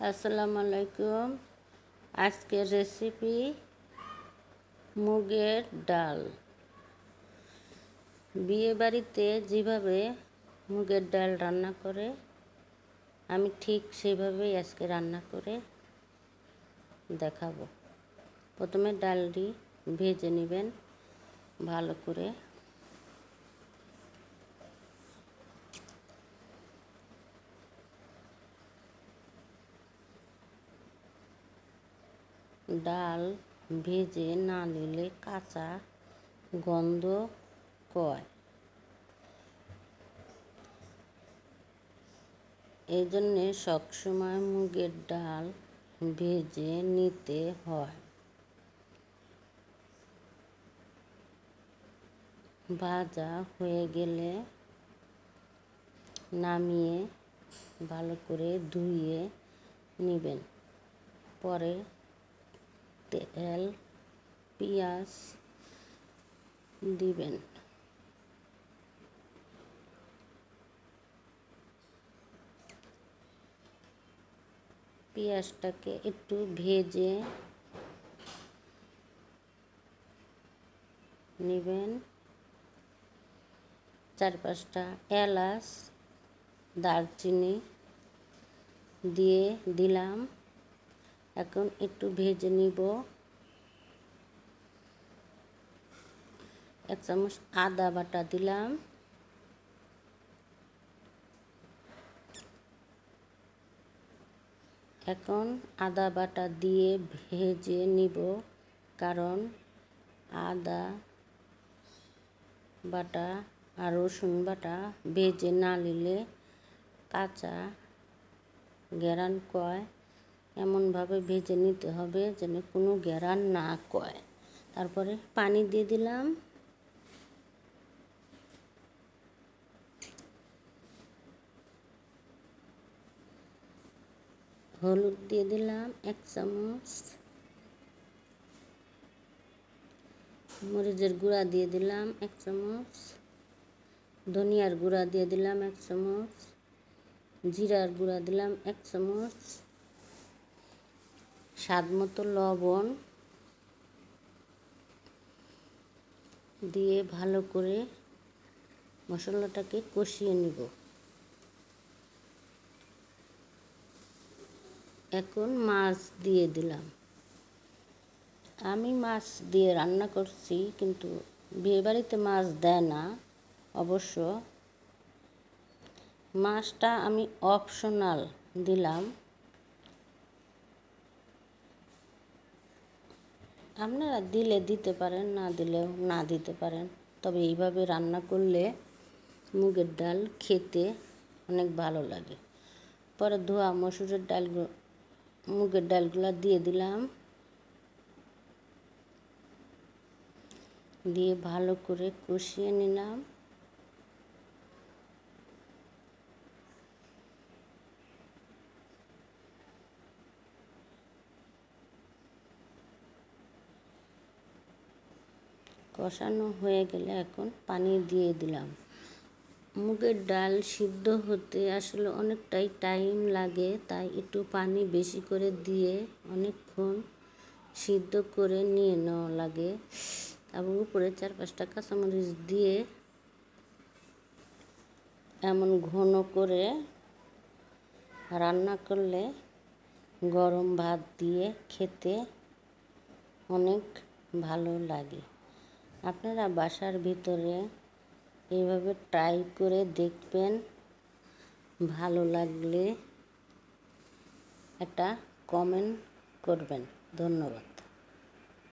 আসসালামু আলাইকুম। আজকের রেসিপি মুগের ডাল। বিয়ে বাড়িতে যেভাবে মুগের ডাল রান্না করে আমি ঠিক সেভাবেই আজকে রান্না করে দেখাবো। প্রথমে ডালটি ভেজে নেবেন ভালো করে। ডাল ভেজে না নিলে কাঁচা গন্ধ কয়, এই জন্যে সবসময় মুগের ডাল ভেজে নিতে হয়। ভাজা হয়ে গেলে নামিয়ে ভালো করে ধুয়ে নেবেন। পরে তেল পেঁয়াজ দিবেন। পেঁয়াজটাকে একটু ভেজে নেবেন। 4-5টা এলাচ দারচিনি দিয়ে দিলাম। এখন একটু ভেজে নিব। 1 চামচ আদা বাটা দিলাম। এখন আদা বাটা দিয়ে ভেজে নিব, কারণ আদা বাটা আর রসুন বাটা ভেজে না নিলে কাঁচা ঘ্রাণ কয়। এমনভাবে ভেজে নিতে হবে যেন কোনো ঘ্রাণ না কয়। তারপরে পানি দিয়ে দিলাম। হলুদ দিয়ে দিলাম 1 চামচ। মরিচের গুঁড়া দিয়ে দিলাম 1 চামচ। ধনিয়ার গুঁড়া দিয়ে দিলাম 1 চামচ। জিরার গুঁড়া দিলাম 1 চামচ। স্বাদ মতো লবণ দিয়ে ভালো করে মশলাটাকে কষিয়ে নিব। এখন মাছ দিয়ে দিলাম। আমি মাছ দিয়ে রান্না করছি, কিন্তু বিয়েবাড়িতে মাছ দেয় না। অবশ্য মাছটা আমি অপশনাল দিলাম। আপনারা দিলে দিতে পারেন, না দিলেও না দিতে পারেন। তবে এইভাবে রান্না করলে মুগের ডাল খেতে অনেক ভালো লাগে। পরে ধোয়া মুগের ডালগুলো দিয়ে দিলাম। দিয়ে ভালো করে কষিয়ে নিলাম। কষানো হয়ে গেলে এখন পানি দিয়ে দিলাম। মুগের ডাল সিদ্ধ হতে আসলে অনেকটাই টাইম লাগে, তাই একটু পানি বেশি করে দিয়ে অনেকক্ষণ সিদ্ধ করে নিয়ে নেওয়া লাগে। তারপর উপরে 4-5টা কাঁচামরিচ দিয়ে এমন ঘন করে রান্না করলে গরম ভাত দিয়ে খেতে অনেক ভালো লাগে। আপনারা বাসার ভিতরে এইভাবে ট্রাই করে দেখবেন। ভালো লাগলে একটা কমেন্ট করবেন। ধন্যবাদ।